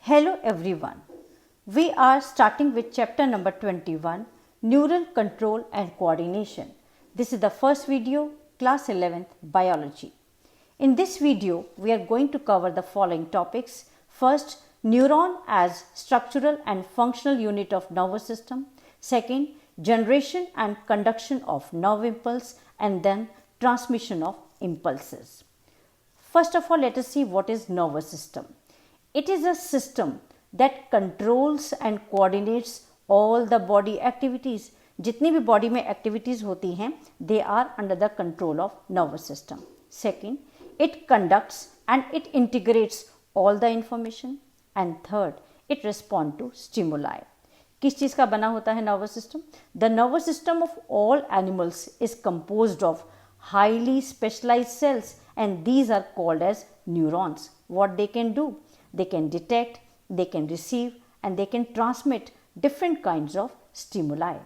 Hello everyone. We are starting with chapter number 21, Neural Control and Coordination. This is the first video, class 11th, Biology. In this video, we are going to cover the following topics. First, neuron as structural and functional unit of nervous system. Second, generation and conduction of nerve impulse, and then transmission of impulses. First of all, let us see what is nervous system. It is a system that controls and coordinates all the body activities. जितनी भी body में activities होती हैं, they are under the control of nervous system. Second, it conducts and it integrates all the information. And third, it responds to stimuli. किस चीज़ का बना होता है nervous system? The nervous system of all animals is composed of highly specialized cells, and these are called as neurons. What they can do? They can detect, they can receive, and they can transmit different kinds of stimuli.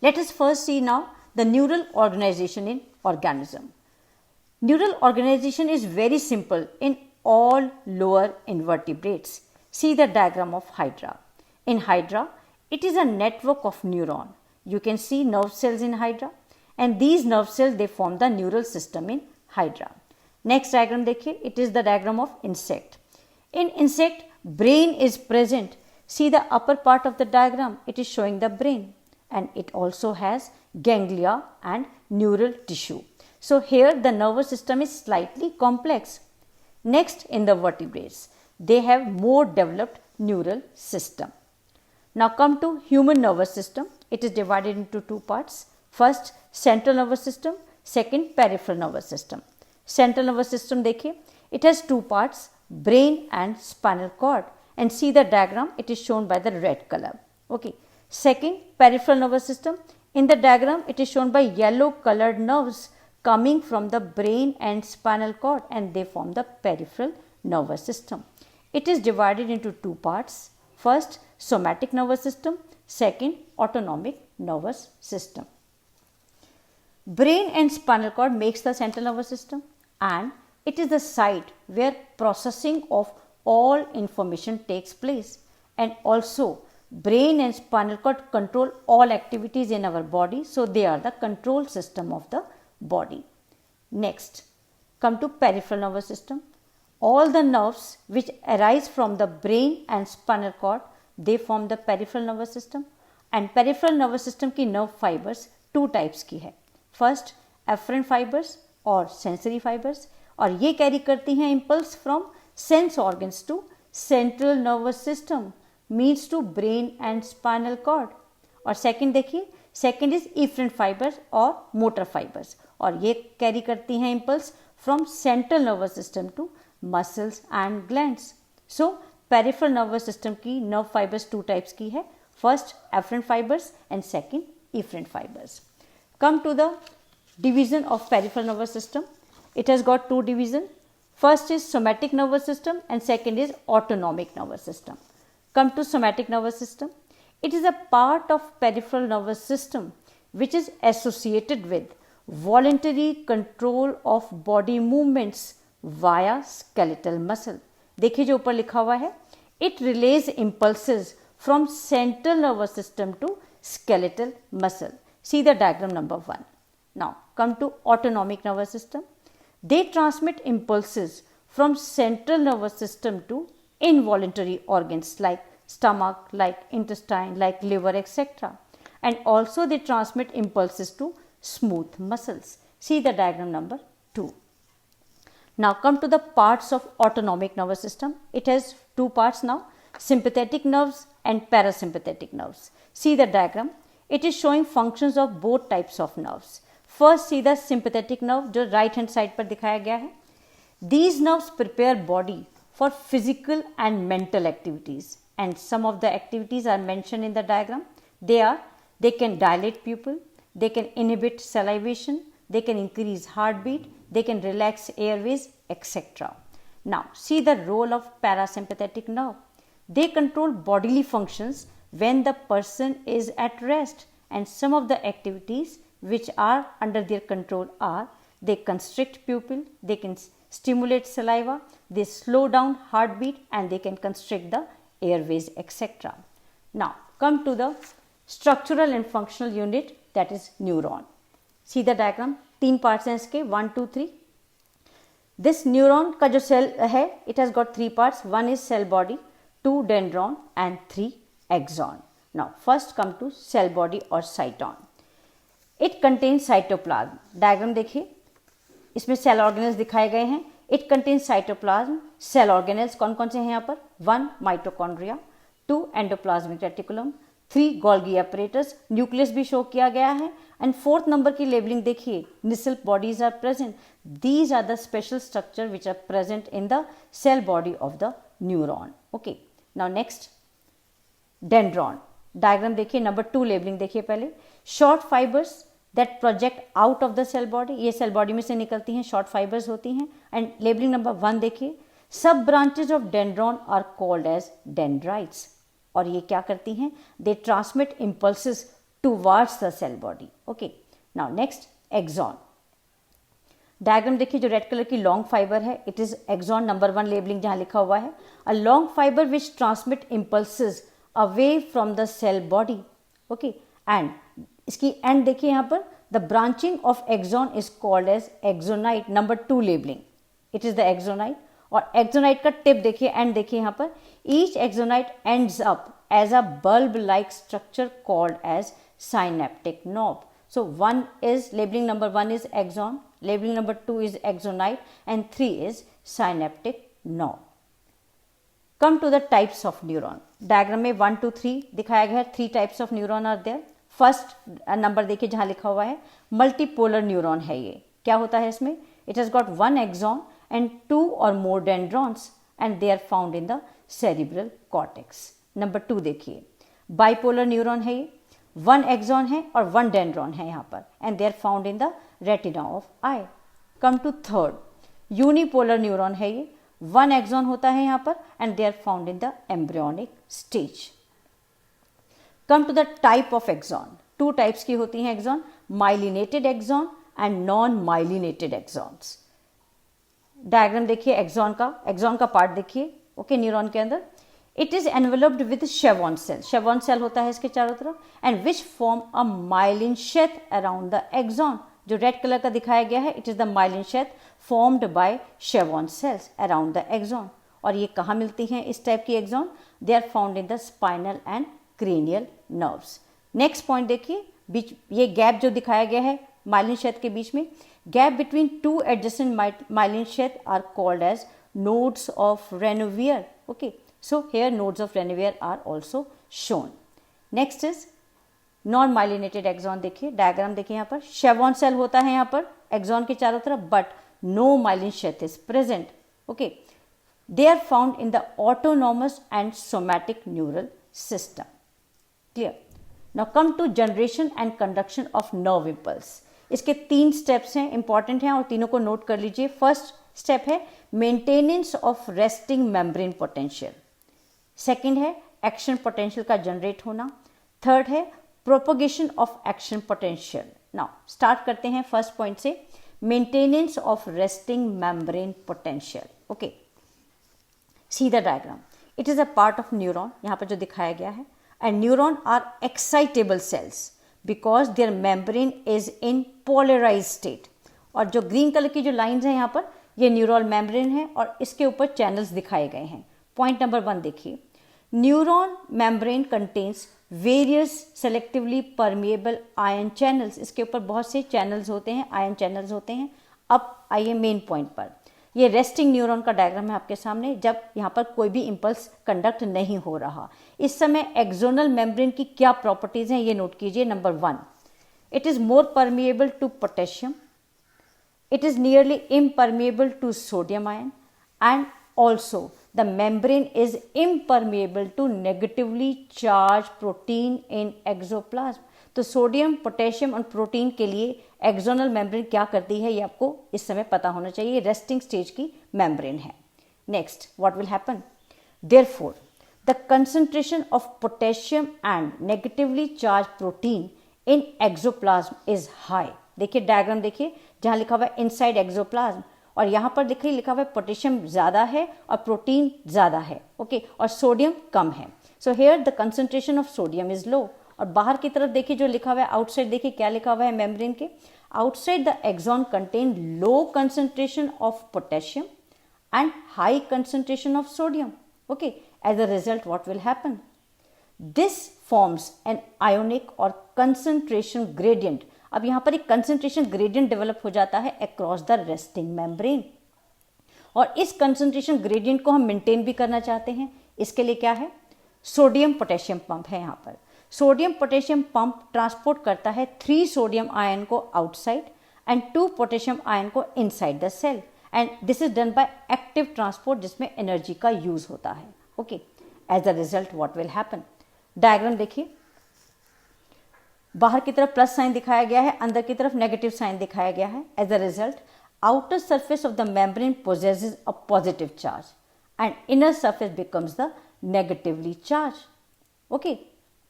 Let us first see now the neural organization in organism. Neural organization is very simple in all lower invertebrates. See the diagram of Hydra. In Hydra, it is a network of neuron. You can see nerve cells in Hydra, and these nerve cells, they form the neural system in Hydra. Next diagram देखिए, it is the diagram of insect. In insect, brain is present. See the upper part of the diagram, it is showing the brain, and it also has ganglia and neural tissue. So here the nervous system is slightly complex. Next, in the vertebrates, they have more developed neural system. Now come to human nervous system. It is divided into two parts. First, central nervous system. Second, peripheral nervous system. Central nervous system देखिए, it has two parts, brain and spinal cord, and see the diagram, it is shown by the red color. Okay. Second, peripheral nervous system. In the diagram, it is shown by yellow colored nerves coming from the brain and spinal cord, and they form the peripheral nervous system. It is divided into two parts. First, somatic nervous system. Second, autonomic nervous system. Brain and spinal cord makes the central nervous system, and it is the site where processing of all information takes place. And also, brain and spinal cord control all activities in our body, so they are the control system of the body. Next, come to peripheral nervous system. All the nerves which arise from the brain and spinal cord, they form the peripheral nervous system. And peripheral nervous system की nerve fibers two types की है. First, afferent fibers और sensory fibers, और ये carry करती हैं impulse from sense organs to central nervous system, means to brain and spinal cord. और second देखिए, second is efferent fibers और motor fibers, और ये कैरी करती हैं impulse from central nervous system to muscles and glands. So peripheral nervous system की nerve fibers two types की है. First, afferent fibers and second, efferent fibers. Come to the division of peripheral nervous system. It has got two divisions. First is somatic nervous system and second is autonomic nervous system. Come to somatic nervous system. It is a part of peripheral nervous system which is associated with voluntary control of body movements via skeletal muscle. देखिए जो ऊपर लिखा हुआ है, it relays impulses from central nervous system to skeletal muscle. See the diagram number 1. Now come to autonomic nervous system. They transmit impulses from central nervous system to involuntary organs like stomach, like intestine, like liver, etc. And also they transmit impulses to smooth muscles. See the diagram number 2. Now come to the parts of autonomic nervous system. It has two parts now, sympathetic nerves and parasympathetic nerves. See the diagram. It is showing functions of both types of nerves. First, see the sympathetic nerve जो right hand side पर दिखाया गया है. These nerves prepare body for physical and mental activities, and some of the activities are mentioned in the diagram. They can dilate pupil, they can inhibit salivation, they can increase heartbeat, they can relax airways, etc. Now see the role of parasympathetic nerve. They control bodily functions when the person is at rest, and some of the activities which are under their control are they constrict pupil, they can stimulate saliva, they slow down heartbeat, and they can constrict the airways, etc. Now come to the structural and functional unit, that is neuron. See the diagram, 3 parts हैं इसके, 1 2 3. This neuron का जो cell है, it has got 3 parts. 1 is cell body, 2 dendron and 3 axon. Now first come to cell body or cyton. It contains cytoplasm. Diagram देखिए, इसमें cell organelles दिखाए गए हैं. It contains cytoplasm. Cell organelles कौन कौन से हैं यहाँ पर? 1 mitochondria, 2 endoplasmic reticulum, 3 Golgi apparatus, nucleus भी शो किया गया है. एंड 4th नंबर की लेबलिंग देखिए, Nissl bodies are present. These are the special structure which are present in the cell body of the neuron. Okay, now next dendron. Diagram देखिए, number 2 labelling देखिए पहले. Short fibres that project out of the cell body, ये cell body में से निकलती हैं, short fibres होती हैं. एंड लेबलिंग नंबर 1 देखिए, सब branches of dendron are called as dendrites. और ये क्या करती हैं? They transmit impulses towards the cell body. Okay, now next axon. Diagram देखिए, जो रेड कलर की लॉन्ग फाइबर है, it is axon number 1 labelling जहां लिखा हुआ है. A long fibre which transmit impulses away from the cell body. Okay, and इसकी end देखिए यहाँ पर, the branching of axon is called as axonite number 2 labelling. It is the axonite. और axonite का टिप देखिए, एंड देखिए यहाँ पर, each axonite ends up as a bulb like structure called as synaptic knob. So 1 is labeling number 1 is axon, labeling number 2 is axonite, and 3 is synaptic knob. Come to the types of neuron. Diagram में 1 2 3 दिखाया गया है. 3 types of neuron are there. First number देखिए जहाँ लिखा हुआ है, multipolar neuron है ये. क्या होता है इसमें? It has got 1 axon and 2 or more dendrons and they are found in the cerebral cortex. Number 2 देखिए, bipolar neuron है ये. 1 एक्सॉन है और 1 डेंड्रॉन है यहाँ पर, and they are found in the retina of eye. Come to third, unipolar neuron है ये. 1 एक्सॉन होता है यहाँ पर and they are found in the embryonic stage. Come to the type of axon. 2 types की होती हैं axon, myelinated axon and non myelinated axons. Diagram देखिए एक्सॉन का पार्ट देखिए. ओके, न्यूरॉन के अंदर it is enveloped with Schwann cell. Schwann cell होता है इसके चारों तरफ, and which form a myelin sheath around the axon. जो रेड कलर का दिखाया गया है, it is the myelin sheath formed by Schwann cells around the axon. और ये कहाँ मिलती हैं इस टाइप की axon? They are found in the spinal and cranial nerves. Next point देखिए, बीच ये गैप जो दिखाया गया है माइलिन शेथ के बीच में, gap between 2 adjacent myelin sheath are called as nodes of Ranvier. Okay, so here nodes of Ranvier are also shown. Next is non myelinated axon. देखिए डायग्राम देखिए, यहाँ पर शेवॉन सेल होता है यहाँ पर एक्सॉन के चारों तरफ, but no myelin sheath is present. Okay, they are found in the autonomous and somatic neural system. Clear? Now come to generation and conduction of nerve impulse. इसके 3 स्टेप्स हैं, important हैं और तीनों को नोट कर लीजिए. फर्स्ट स्टेप है maintenance of resting membrane potential. Second है एक्शन पोटेंशियल का जनरेट होना. थर्ड है propagation of action potential. Now start करते हैं फर्स्ट पॉइंट से, maintenance of resting membrane potential. Okay, see the diagram. It is a part of neuron, यहाँ पर जो दिखाया गया है. And neuron are excitable cells because their membrane is in polarise state. और जो ग्रीन कलर की जो लाइन्स हैं यहाँ पर, ये न्यूरल मेम्ब्रेन है और इसके ऊपर चैनल्स दिखाए गए हैं. पॉइंट नंबर 1 देखिए, neuron membrane contains various selectively permeable ion channels. इसके ऊपर बहुत से चैनल्स होते हैं, आयन चैनल्स होते हैं. अब आइए मेन पॉइंट पर. ये रेस्टिंग न्यूरॉन का डायग्राम है आपके सामने, जब यहाँ पर कोई भी इम्पल्स कंडक्ट नहीं हो रहा. इस समय एक्सोनल मेम्ब्रेन की क्या प्रॉपर्टीज हैं ये नोट कीजिए. Number 1, it is more permeable to potassium. It is nearly impermeable to sodium ion, and also the membrane is impermeable to negatively charged protein in exoplasm. तो सोडियम, पोटेशियम और protein के लिए axonal membrane क्या करती है ये आपको इस समय पता होना चाहिए. रेस्टिंग स्टेज की मेम्ब्रेन है. Next, what will happen? Therefore the concentration of potassium and negatively charge protein in axoplasm is high. देखिए डायग्राम देखिए, जहां लिखा हुआ है इनसाइड एक्सोप्लाज्म, और यहाँ पर लिखा हुआ है पोटेशियम ज़्यादा है और प्रोटीन ज़्यादा है, ओके, और सोडियम कम है। So here the concentration of sodium is low. और बाहर की तरफ देखिए जो लिखा हुआ है आउटसाइड, देखिए क्या लिखा हुआ है मेम्ब्रेन के, outside the axon contain low concentration of potassium and high concentration of sodium. Okay, as a result what will happen? This forms an ionic or concentration gradient. अब यहाँ पर एक concentration gradient develop हो जाता है across the resting membrane, और इस concentration gradient को हम maintain भी करना चाहते हैं। इसके लिए क्या है, सोडियम पोटेशियम पंप है। यहाँ पर सोडियम पोटेशियम पंप ट्रांसपोर्ट करता है 3 सोडियम आयन को आउटसाइड एंड 2 पोटेशियम आयन को inside the cell, and this is done by active transport जिसमें एनर्जी का यूज होता है। Okay, as a result what will happen, diagram देखिए, बाहर की तरफ प्लस साइन दिखाया गया है, अंदर की तरफ नेगेटिव साइन दिखाया गया है। As a result outer surface of the membrane possesses a positive charge and inner surface becomes the negatively charged. Okay,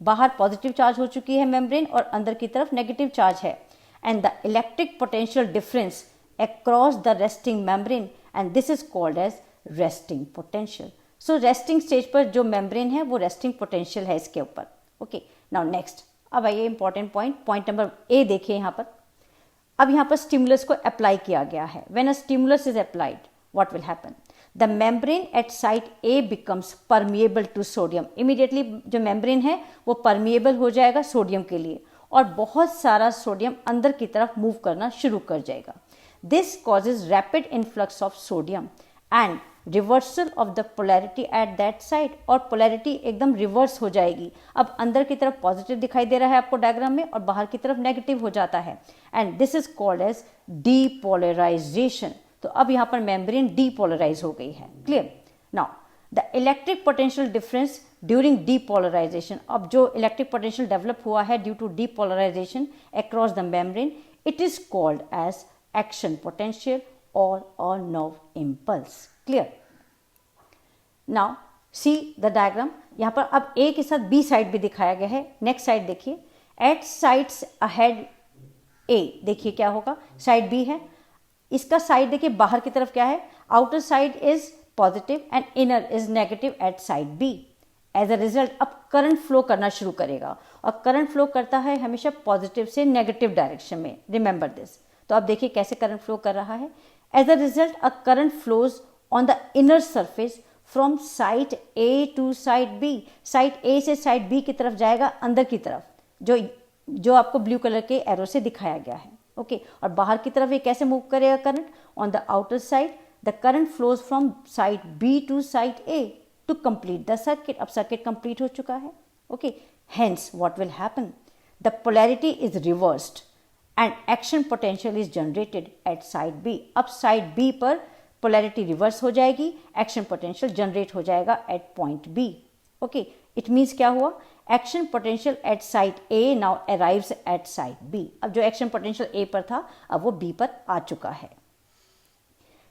बाहर पॉजिटिव चार्ज हो चुकी है मेम्ब्रेन और अंदर की तरफ नेगेटिव चार्ज है, and the electric potential difference across the resting membrane and this is called as resting potential. So resting stage पर जो membrane है वो resting potential है इसके ऊपर। Okay, now next, अब आइए important point नंबर A देखिए यहाँ पर। अब यहाँ पर stimulus को apply किया गया है। When a stimulus is applied, what will happen? The membrane at site A becomes permeable to sodium. Immediately जो membrane है वो permeable हो जाएगा सोडियम के लिए, और बहुत सारा सोडियम अंदर की तरफ मूव करना शुरू कर जाएगा। This causes rapid influx of sodium and reversal of the polarity at that site, और polarity एकदम रिवर्स हो जाएगी। अब अंदर की तरफ पॉजिटिव दिखाई दे रहा है आपको डायग्राम में और बाहर की तरफ नेगेटिव हो जाता है, and this is called as depolarisation. तो अब यहाँ पर मेम्ब्रेन डीपोलराइज हो गई है। Clear? Now the electric potential difference during depolarisation, अब जो इलेक्ट्रिक पोटेंशियल डेवलप हुआ है due to depolarisation across the membrane, it is called as action potential or a nerve impulse. Clear? Now see the diagram, यहाँ पर अब A के साथ B side भी दिखाया गया है। नेक्स्ट साइड देखिए, at sides ahead A, देखिए क्या होगा, साइड B है, इसका साइड देखिए बाहर की तरफ क्या है, outer side is positive and inner is negative at side B। एज अ रिजल्ट अब करंट फ्लो करना शुरू करेगा, और करंट फ्लो करता है हमेशा पॉजिटिव से नेगेटिव डायरेक्शन में, रिमेंबर दिस। तो आप देखिए कैसे करंट फ्लो कर रहा है। As a result a current flows on the inner surface from site A to site B. Site A से साइट बी की तरफ जाएगा अंदर की तरफ, जो आपको ब्लू कलर के एरो से दिखाया गया है। ओके, और बाहर की तरफ ये कैसे मूव करेगा current, on the outer side the current flows from site B to site A to complete the circuit. अब सर्किट कंप्लीट हो चुका है। Okay, hence what will happen, the polarity is reversed and action potential is generated at side B. अब side B पर polarity reverse हो जाएगी, action potential generate हो जाएगा at point B. Okay, it means क्या हुआ, action potential at site A now arrives at site B. अब जो action potential A पर था अब वो B पर आ चुका है।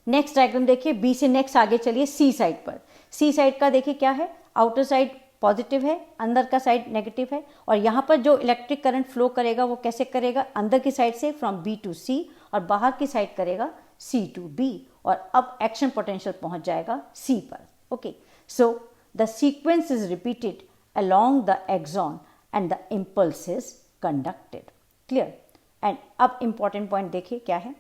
नेक्स्ट डायग्राम देखिए, B से नेक्स्ट आगे चलिए C साइड पर। C साइड का देखिए क्या है, आउटर साइड पॉजिटिव है, अंदर का साइड नेगेटिव है, और यहाँ पर जो इलेक्ट्रिक करंट फ्लो करेगा वो कैसे करेगा, अंदर की साइड से फ्रॉम B टू C, और बाहर की साइड करेगा C टू B, और अब एक्शन पोटेंशियल पहुंच जाएगा C पर। Okay, so the sequence is repeated along the axon and the impulse is conducted. Clear? And अब इंपॉर्टेंट पॉइंट देखिए क्या है,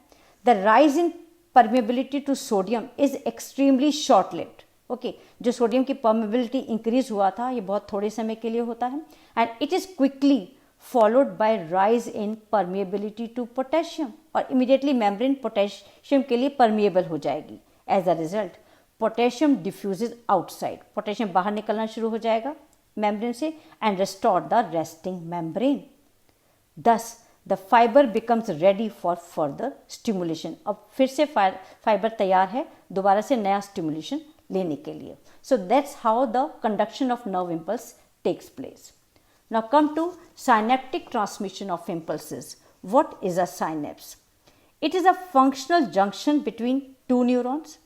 the rise in permeability to sodium is extremely short lived. Okay, जो sodium की permeability increase हुआ था ये बहुत थोड़े समय के लिए होता है, and it is quickly followed by rise in permeability to potassium, और इमीडिएटली मेम्ब्रेन पोटेशियम के लिए परमेबल हो जाएगी। एज अ result potassium diffuses outside, potassium बाहर निकलना शुरू हो जाएगा मेम्ब्रेन से, and restore the resting membrane. Thus the fibre becomes ready for further stimulation, अब फिर से फाइबर तैयार है दोबारा से नया स्टिमुलेशन लेने के लिए। So that's how the conduction of nerve impulse takes place. Now come to synaptic transmission of impulses. What is a synapse? It is a functional junction between two neurons.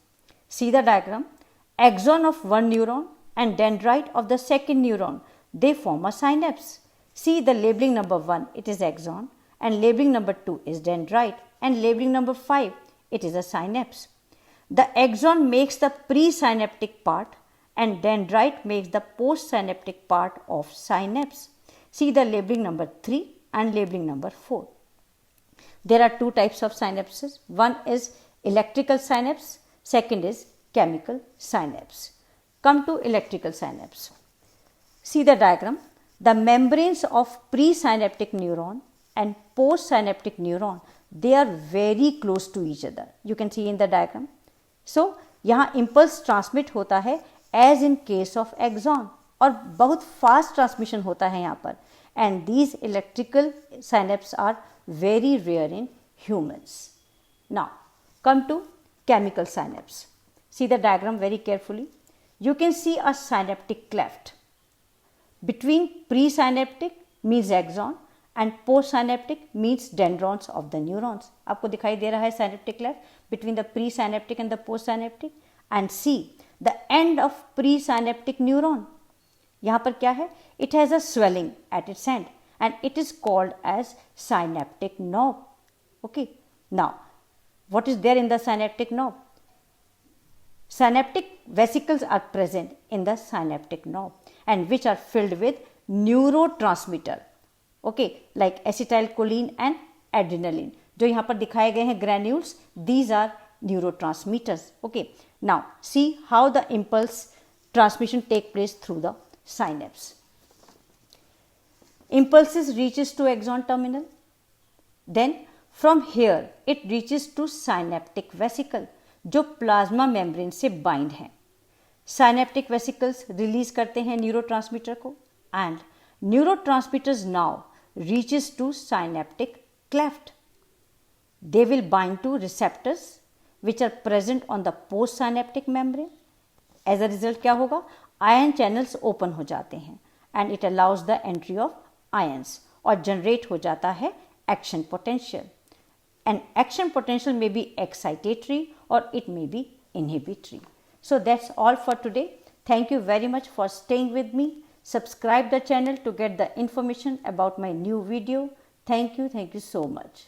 See the diagram. Axon of one neuron and dendrite of the second neuron, they form a synapse. See the labeling number 1, it is axon, and labeling number 2 is dendrite, and labeling number 5, it is a synapse. The axon makes the presynaptic part and dendrite makes the postsynaptic part of synapse. See the labeling number 3 and labeling number 4. There are two types of synapses. One is electrical synapse, second is chemical synapse. Come to electrical synapse. See the diagram. The membranes of presynaptic neuron and postsynaptic neuron, they are very close to each other. You can see in the diagram. So यहाँ impulse transmit होता है as in case of axon और बहुत fast transmission होता है यहाँ पर. And these electrical synapses are very rare in humans. Now come to chemical synapse. See the diagram very carefully. You can see a synaptic cleft between presynaptic means axon and postsynaptic means dendrons of the neurons. आपको दिखाई दे रहा है synaptic cleft between the presynaptic and the postsynaptic. And see the end of presynaptic neuron. यहाँ पर क्या है? It has a swelling at its end and it is called as synaptic knob. Okay. Now, what is there in the synaptic knob? Synaptic vesicles are present in the synaptic knob and which are filled with neurotransmitter. Okay, like acetylcholine and adrenaline. जो यहाँ पर दिखाए गए हैं granules, these are neurotransmitters. Okay. Now, see how the impulse transmission take place through the synapse. Impulses reaches to axon terminal. Then from here it reaches to synaptic vesicle जो plasma membrane से bind है. Synaptic vesicles release करते हैं neurotransmitter को and neurotransmitters now reaches to synaptic cleft. They will bind to receptors which are present on the postsynaptic membrane. As a result क्या होगा? Ion channels open हो जाते हैं and it allows the entry of ions और generate हो जाता है action potential. And action potential may be excitatory or it may be inhibitory. So that's all for today. Thank you very much for staying with me. Subscribe the channel to get the information about my new video. Thank you so much.